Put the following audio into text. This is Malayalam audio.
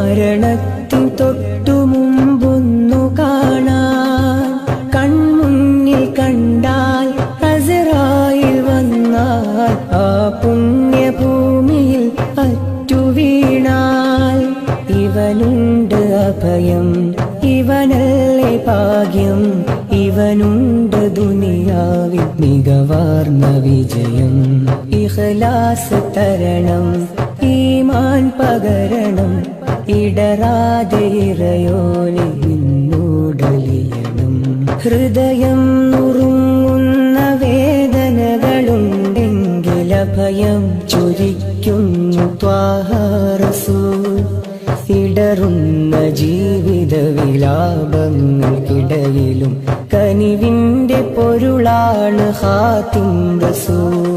മരണത്തിൻ തൊട്ടു മുമ്പൊന്നു കാണാൻ കൺമുന്നിൽ കണ്ടാൽ അസ്റായിൽ വന്നാൽ ആ പുണ്യഭൂമിയിൽ അറ്റുവീണാൽ ഇവനുണ്ട് അഭയം ഇവനല്ലേ ഭാഗ്യം ഇവനുണ്ട് ദുനിയാവിൽ മികവാർന്ന വിജയം ഇഖ്ലാസ് തരണം ഈമാൻ പകരണം ഇടറാതെ ഇറയോനെ നിന്നോടലിയണം ഹൃദയം നുറുങ്ങുന്ന വേദനകളുണ്ടെങ്കിൽ അഭയം ചൊരിക്കുന്നു ത്വാഹ റസൂൽ ഇടറുന്ന ജീവിത വിലാപങ്ങൾക്കിടയിലും കനിവിന്റെ പൊരുളാണ് ഖാതിം റസൂൽ